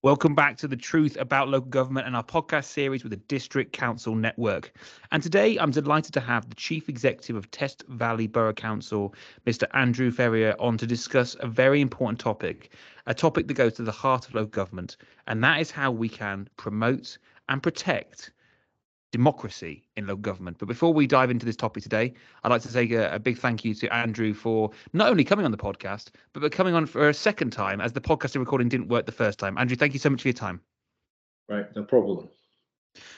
Welcome back to The Truth About Local Government and our podcast series with the District Council Network. And today I'm delighted to have the Chief Executive of Test Valley Borough Council, Mr. Andy Ferrier, on to discuss a very important topic, a topic that goes to the heart of local government, and that is how we can promote and protect democracy in local government. But before we dive into this topic today, I'd like to say a big thank you to Andrew for not only coming on the podcast, but coming on for a second time, as the podcasting recording didn't work the first time. Andrew, thank you so much for your time. Right, no problem.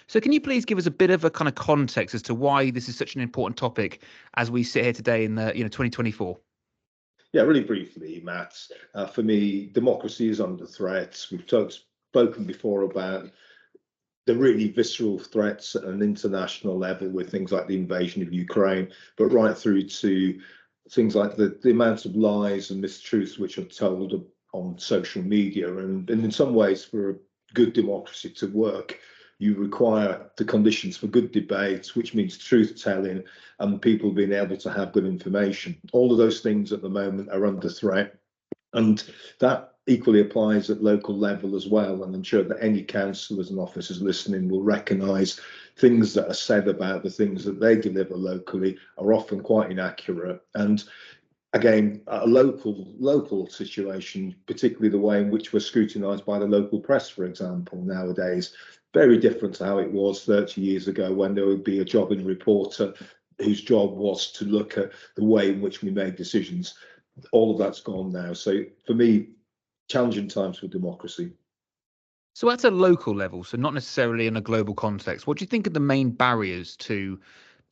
So can you please give us a bit of a kind of context as to why this is such an important topic as we sit here today in the 2024? Yeah, really briefly, Matt. For me, democracy is under threat. We've spoken before about the really visceral threats at an international level with things like the invasion of Ukraine, but right through to things like the amount of lies and mistruths which are told on social media. And in some ways, for a good democracy to work, you require the conditions for good debates, which means truth telling and people being able to have good information. All of those things at the moment are under threat. And that equally applies at local level as well. And I'm sure that any councillors and officers listening will recognise things that are said about the things that they deliver locally are often quite inaccurate. And again, a local situation, particularly the way in which we're scrutinised by the local press, for example, nowadays, very different to how it was 30 years ago, when there would be a jobbing reporter whose job was to look at the way in which we made decisions. All of that's gone now. So for me, challenging times for democracy. So at a local level, so not necessarily in a global context, what do you think are the main barriers to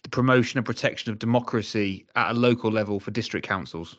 the promotion and protection of democracy at a local level for district councils?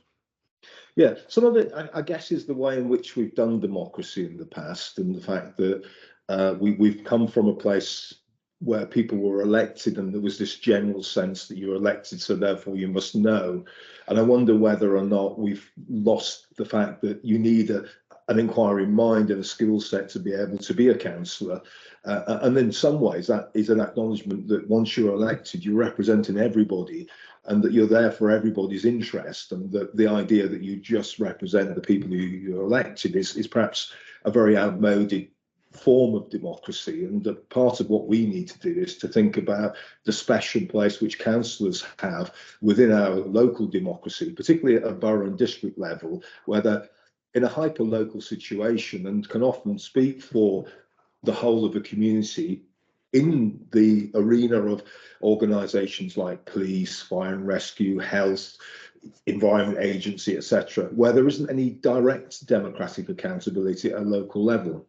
Yeah, some of it, I guess, is the way in which we've done democracy in the past, and the fact that we've come from a place where people were elected and there was this general sense that you're elected, so therefore you must know. And I wonder whether or not we've lost the fact that you need an inquiring mind and a skill set to be able to be a councillor. And in some ways, that is an acknowledgement that once you're elected, you're representing everybody and that you're there for everybody's interest. And that the idea that you just represent the people who you're elected is perhaps a very outmoded form of democracy. And part of what we need to do is to think about the special place which councillors have within our local democracy, particularly at a borough and district level, where they're in a hyper-local situation and can often speak for the whole of a community in the arena of organisations like police, fire and rescue, health, environment agency, etc., where there isn't any direct democratic accountability at a local level.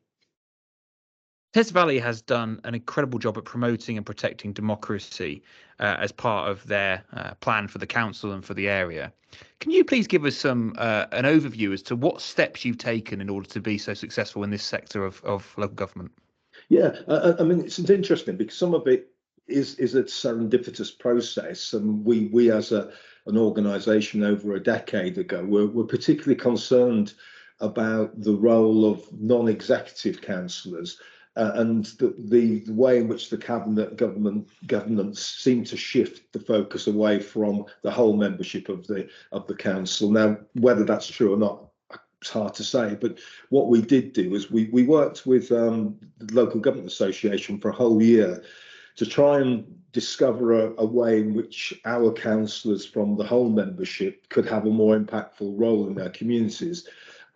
Test Valley has done an incredible job at promoting and protecting democracy as part of their plan for the council and for the area. Can you please give us an overview as to what steps you've taken in order to be so successful in this sector of local government? Yeah, I mean, it's interesting because some of it is a serendipitous process, and we as an organisation over a decade ago were particularly concerned about the role of non-executive councillors. And the way in which the cabinet governance seemed to shift the focus away from the whole membership of the council. Now, whether that's true or not, it's hard to say. But what we did do is we worked with the Local Government Association for a whole year to try and discover a way in which our councillors from the whole membership could have a more impactful role in their communities.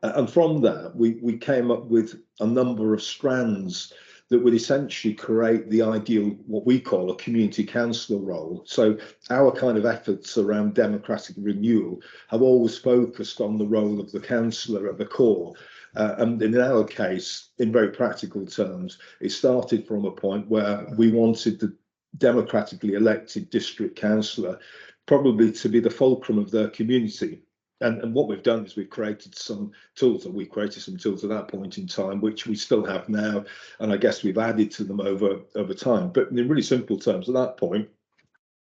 And from that, we came up with a number of strands that would essentially create the ideal, what we call a community councillor role. So our kind of efforts around democratic renewal have always focused on the role of the councillor at the core. And in our case, in very practical terms, it started from a point where we wanted the democratically elected district councillor probably to be the fulcrum of their community. And what we've done is we've created some tools, and we created some tools at that point in time, which we still have now, and I guess we've added to them over time. But in really simple terms, at that point,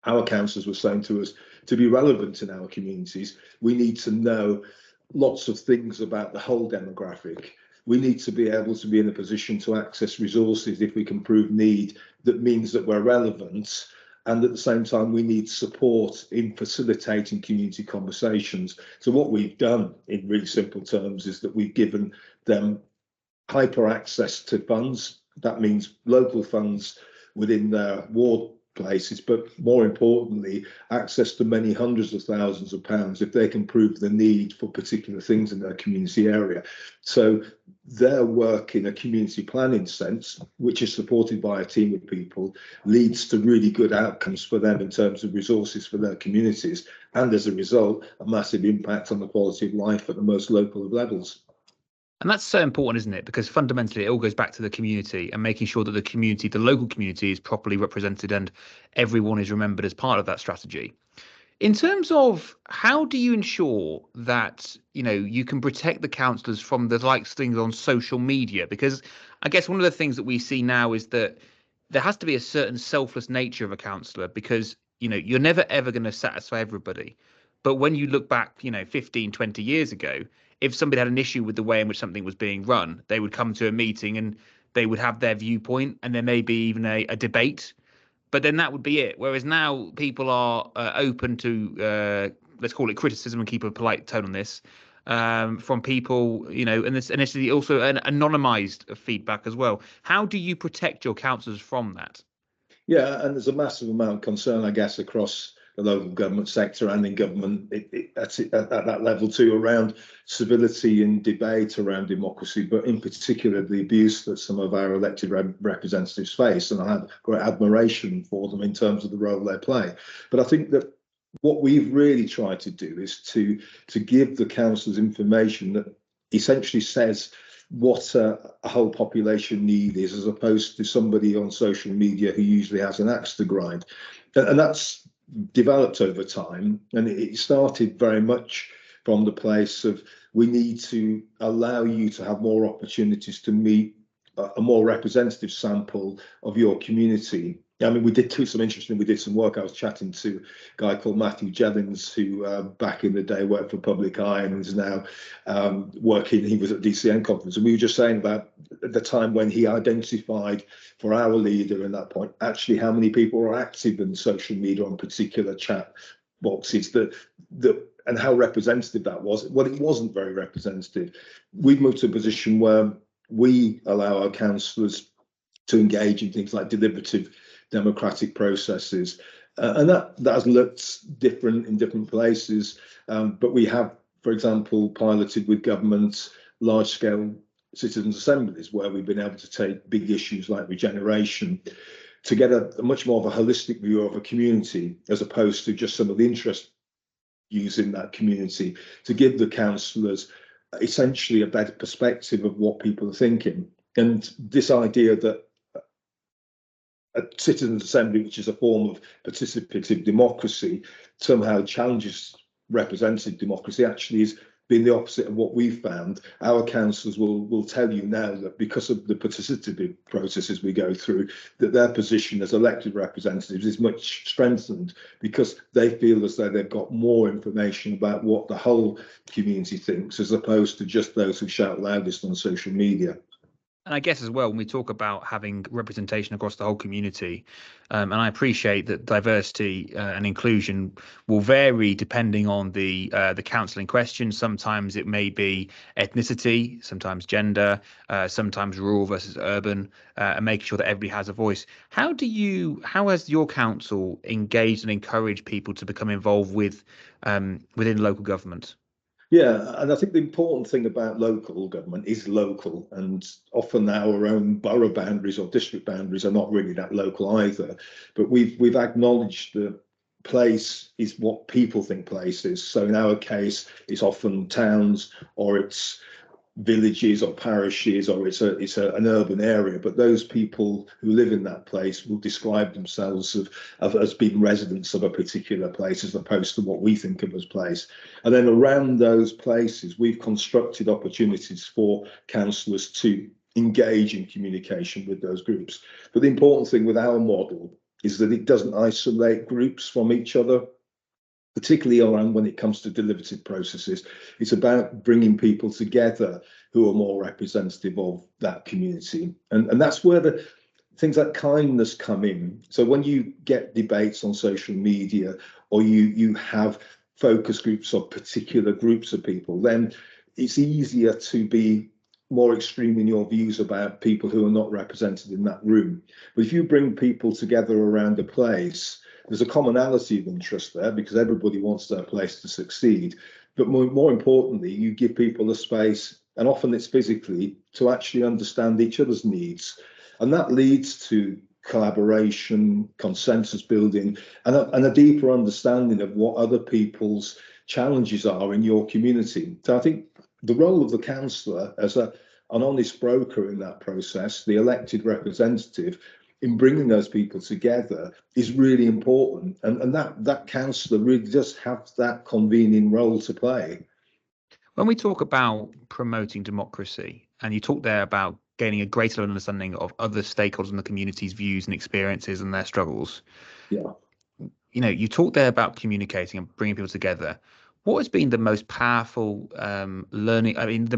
our councillors were saying to us, to be relevant in our communities, we need to know lots of things about the whole demographic. We need to be able to be in a position to access resources if we can prove need. That means that we're relevant. And at the same time, we need support in facilitating community conversations. So what we've done in really simple terms is that we've given them hyper access to funds. That means local funds within their ward places, but more importantly, access to many hundreds of thousands of pounds if they can prove the need for particular things in their community area. So their work in a community planning sense, which is supported by a team of people, leads to really good outcomes for them in terms of resources for their communities, and as a result, a massive impact on the quality of life at the most local of levels. And that's so important, isn't it? Because fundamentally, it all goes back to the community and making sure that the community, the local community, is properly represented and everyone is remembered as part of that strategy. In terms of how do you ensure that, you can protect the councillors from the likes of things on social media? Because I guess one of the things that we see now is that there has to be a certain selfless nature of a councillor, because, you're never ever going to satisfy everybody. But when you look back, 15, 20 years ago, if somebody had an issue with the way in which something was being run, they would come to a meeting and they would have their viewpoint, and there may be even a debate, but then that would be it. Whereas now people are open to, let's call it criticism and keep a polite tone on this, from people, and this initially also an anonymized feedback as well. How do you protect your councillors from that? Yeah, and there's a massive amount of concern, I guess, across the local government sector and in government at that level too, around civility and debate around democracy, but in particular the abuse that some of our elected representatives face. And I have great admiration for them in terms of the role they play. But I think that what we've really tried to do is to give the councillors information that essentially says what a whole population need is, as opposed to somebody on social media who usually has an axe to grind. And that's developed over time, and it started very much from the place of, we need to allow you to have more opportunities to meet a more representative sample of your community. I mean, we did some work. I was chatting to a guy called Matthew Jennings, who back in the day worked for Public Eye and is now working, he was at DCN conference, and we were just saying about the time when he identified for our leader in that point, actually how many people are active in social media on particular chat boxes, and how representative that was. Well, it wasn't very representative. We've moved to a position where we allow our councillors to engage in things like deliberative democratic processes, and that has looked different in different places, but we have, for example, piloted with government large-scale citizens' assemblies where we've been able to take big issues like regeneration to get a much more of a holistic view of a community, as opposed to just some of the interest views in that community, to give the councillors essentially a better perspective of what people are thinking. And this idea that a citizens' assembly, which is a form of participative democracy, somehow challenges representative democracy, actually is being the opposite of what we've found. Our councillors will tell you now that because of the participative processes we go through, that their position as elected representatives is much strengthened, because they feel as though they've got more information about what the whole community thinks, as opposed to just those who shout loudest on social media. And I guess as well, when we talk about having representation across the whole community, and I appreciate that diversity and inclusion will vary depending on the council in question. Sometimes it may be ethnicity, sometimes gender, sometimes rural versus urban, and making sure that everybody has a voice. How has your council engaged and encouraged people to become involved with within local government? Yeah, and I think the important thing about local government is local, and often our own borough boundaries or district boundaries are not really that local either. But we've acknowledged that place is what people think place is. So in our case, it's often towns, or it's villages or parishes, or it's an urban area, but those people who live in that place will describe themselves as being residents of a particular place, as opposed to what we think of as place. And then around those places, we've constructed opportunities for councillors to engage in communication with those groups. But the important thing with our model is that it doesn't isolate groups from each other, particularly around when it comes to deliberative processes. It's about bringing people together who are more representative of that community. And that's where the things like kindness come in. So when you get debates on social media, or you have focus groups of particular groups of people, then it's easier to be more extreme in your views about people who are not represented in that room. But if you bring people together around a place, there's a commonality of interest there because everybody wants their place to succeed. But more importantly, you give people a space, and often it's physically, to actually understand each other's needs. And that leads to collaboration, consensus building, and a deeper understanding of what other people's challenges are in your community. So I think the role of the councillor as an honest broker in that process, the elected representative, in bringing those people together is really important. And that councillor really does have that convening role to play. When we talk about promoting democracy, and you talk there about gaining a greater understanding of other stakeholders in the community's views and experiences and their struggles, Yeah. You talk there about communicating and bringing people together. What has been the most powerful learning? I mean,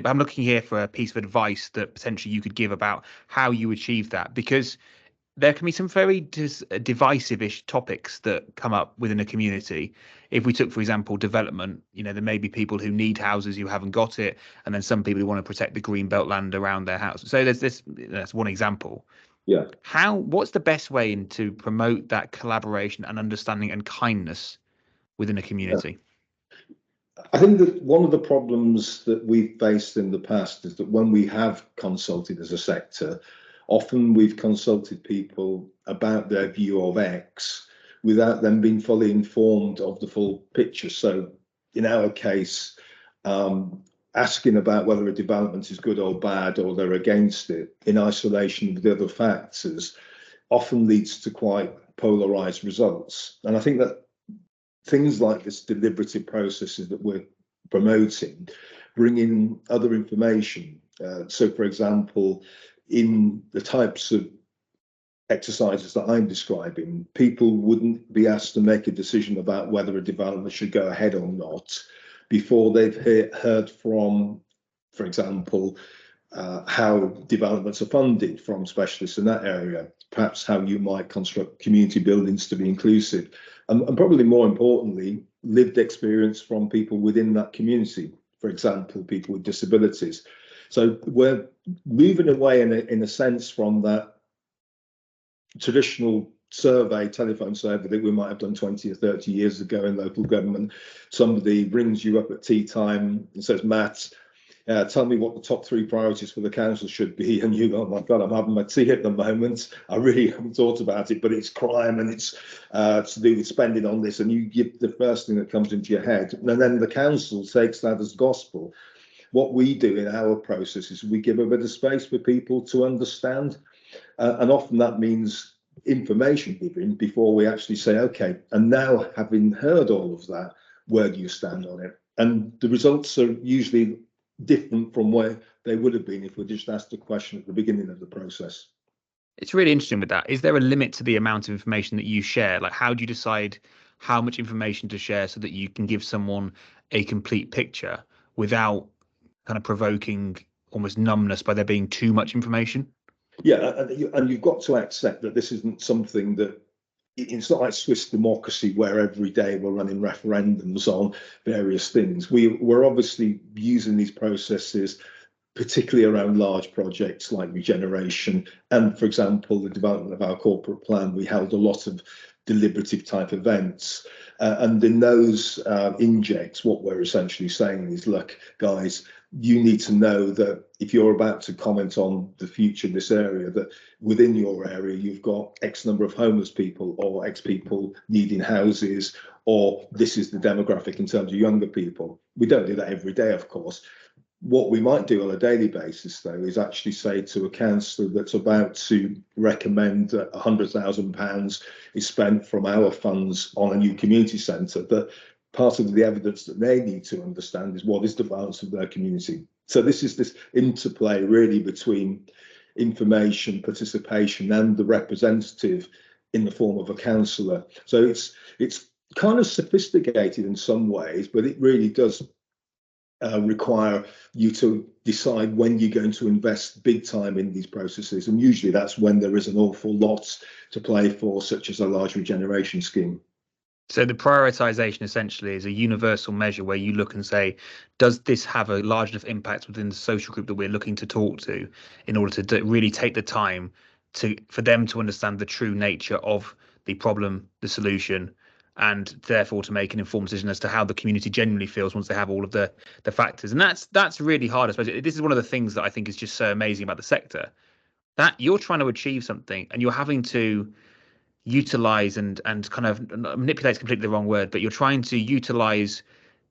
I'm looking here for a piece of advice that potentially you could give about how you achieve that, because there can be some very divisive-ish topics that come up within a community. If we took, for example, development, there may be people who need houses who haven't got it, and then some people who want to protect the green belt land around their house. So that's one example. Yeah. What's the best way to promote that collaboration and understanding and kindness within a community? I think that one of the problems that we've faced in the past is that when we have consulted as a sector, often we've consulted people about their view of X without them being fully informed of the full picture. So in our case, asking about whether a development is good or bad or they're against it in isolation with the other factors often leads to quite polarized results. And I think that things like this deliberative processes that we're promoting bring in other information. So, for example, in the types of exercises that I'm describing, people wouldn't be asked to make a decision about whether a development should go ahead or not before they've heard from, for example, how developments are funded from specialists in that area, perhaps how you might construct community buildings to be inclusive, and probably more importantly, lived experience from people within that community, for example, people with disabilities. So we're moving away in a sense from that traditional telephone survey that we might have done 20 or 30 years ago in local government. Somebody rings you up at tea time and says, Matt, tell me what the top 3 priorities for the council should be. And you go, oh my God, I'm having my tea at the moment. I really haven't thought about it, but it's crime and it's to do with spending on this. And you give the first thing that comes into your head. And then the council takes that as gospel. What we do in our process is we give a bit of space for people to understand. And often that means information giving before we actually say, OK, and now having heard all of that, where do you stand on it? And the results are usually different from where they would have been if we just asked a question at the beginning of the process. It's really interesting with that. Is there a limit to the amount of information that you share? Like, how do you decide how much information to share so that you can give someone a complete picture without kind of provoking almost numbness by there being too much information? Yeah, and you've got to accept that this isn't something that, it's not like Swiss democracy where every day we're running referendums on various things. We're obviously using these processes, particularly around large projects like regeneration. And for example, the development of our corporate plan, we held a lot of deliberative type events. And in those injects, what we're essentially saying is, look, guys, you need to know that if you're about to comment on the future of this area, that within your area, you've got X number of homeless people or X people needing houses, or this is the demographic in terms of younger people. We don't do that every day, of course. What we might do on a daily basis, though, is actually say to a councillor that's about to recommend that £100,000 is spent from our funds on a new community centre, that part of the evidence that they need to understand is what is the balance of their community. So this is this interplay really between information, participation and the representative in the form of a councillor. So it's kind of sophisticated in some ways, but it really does require you to decide when you're going to invest big time in these processes. And usually that's when there is an awful lot to play for, such as a large regeneration scheme. So the prioritization essentially is a universal measure where you look and say, does this have a large enough impact within the social group that we're looking to talk to, in order to really take the time for them to understand the true nature of the problem, the solution, and therefore to make an informed decision as to how the community genuinely feels once they have all of the factors. And that's really hard. I suppose this is one of the things that I think is just so amazing about the sector, that you're trying to achieve something and you're having to utilize and kind of manipulate is completely the wrong word, but you're trying to utilize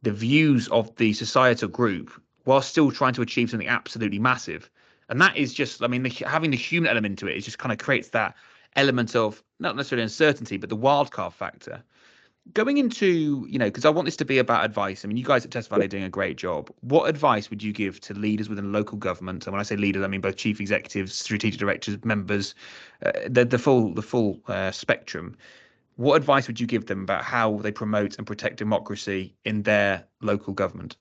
the views of the societal group while still trying to achieve something absolutely massive. And that is just, I mean, having the human element to it is just kind of creates that element of not necessarily uncertainty, but the wild card factor. Going into, because I want this to be about advice. I mean, you guys at Test Valley are doing a great job. What advice would you give to leaders within local government? And when I say leaders, I mean both chief executives, strategic directors, members, the full spectrum. What advice would you give them about how they promote and protect democracy in their local government?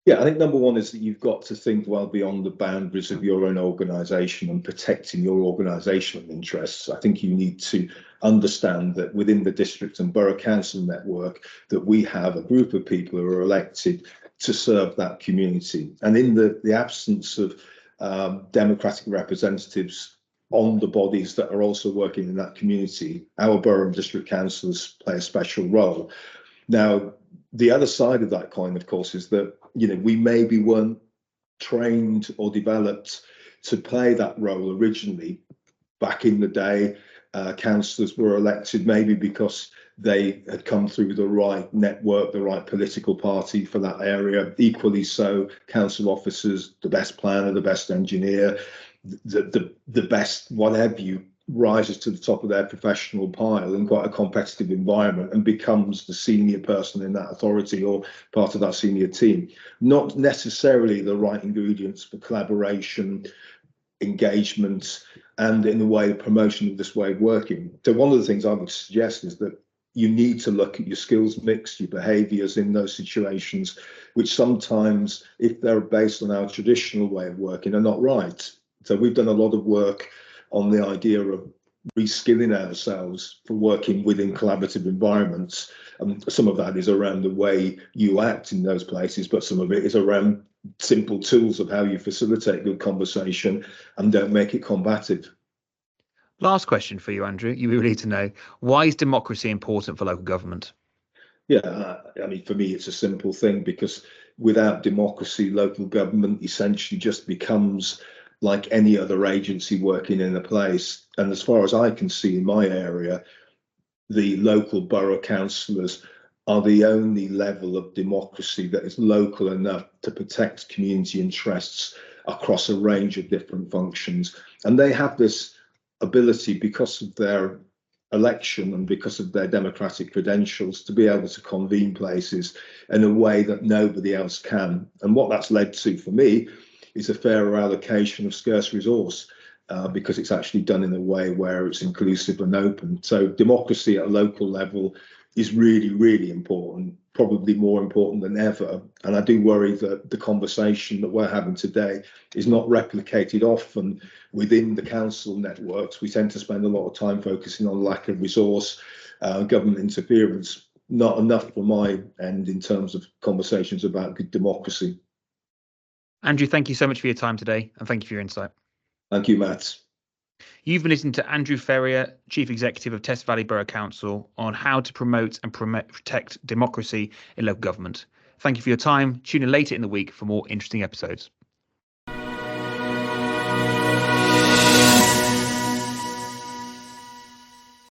Yeah, I think number one is that you've got to think well beyond the boundaries of your own organisation and protecting your organisational interests. I think you need to understand that within the district and borough council network, that we have a group of people who are elected to serve that community. And in the absence of democratic representatives on the bodies that are also working in that community, our borough and district councillors play a special role. Now, the other side of that coin, of course, is that we maybe weren't trained or developed to play that role originally. Back in the day, councillors were elected maybe because they had come through the right network, the right political party for that area. Equally so, council officers, the best planner, the best engineer, the best whatever you, rises to the top of their professional pile in quite a competitive environment and becomes the senior person in that authority or part of that senior team. Not necessarily the right ingredients for collaboration, engagement, and in a way, the promotion of this way of working. So one of the things I would suggest is that you need to look at your skills mix, your behaviours in those situations, which sometimes, if they're based on our traditional way of working, are not right. So we've done a lot of work on the idea of reskilling ourselves for working within collaborative environments. Some of that is around the way you act in those places, but some of it is around simple tools of how you facilitate good conversation and don't make it combative. Last question for you, Andrew. You really need to know, why is democracy important for local government? Yeah, I mean, for me, it's a simple thing, because without democracy, local government essentially just becomes like any other agency working in a place. And as far as I can see in my area, the local borough councillors are the only level of democracy that is local enough to protect community interests across a range of different functions. And they have this ability, because of their election and because of their democratic credentials, to be able to convene places in a way that nobody else can. And what that's led to for me is a fairer allocation of scarce resource, because it's actually done in a way where it's inclusive and open. So democracy at a local level is really, really important, probably more important than ever. And I do worry that the conversation that we're having today is not replicated often within the council networks. We tend to spend a lot of time focusing on lack of resource, government interference, not enough for my end in terms of conversations about good democracy. Andrew, thank you so much for your time today, and thank you for your insight. Thank you, Matt. You've been listening to Andrew Ferrier, Chief Executive of Test Valley Borough Council, on how to promote and protect democracy in local government. Thank you for your time. Tune in later in the week for more interesting episodes.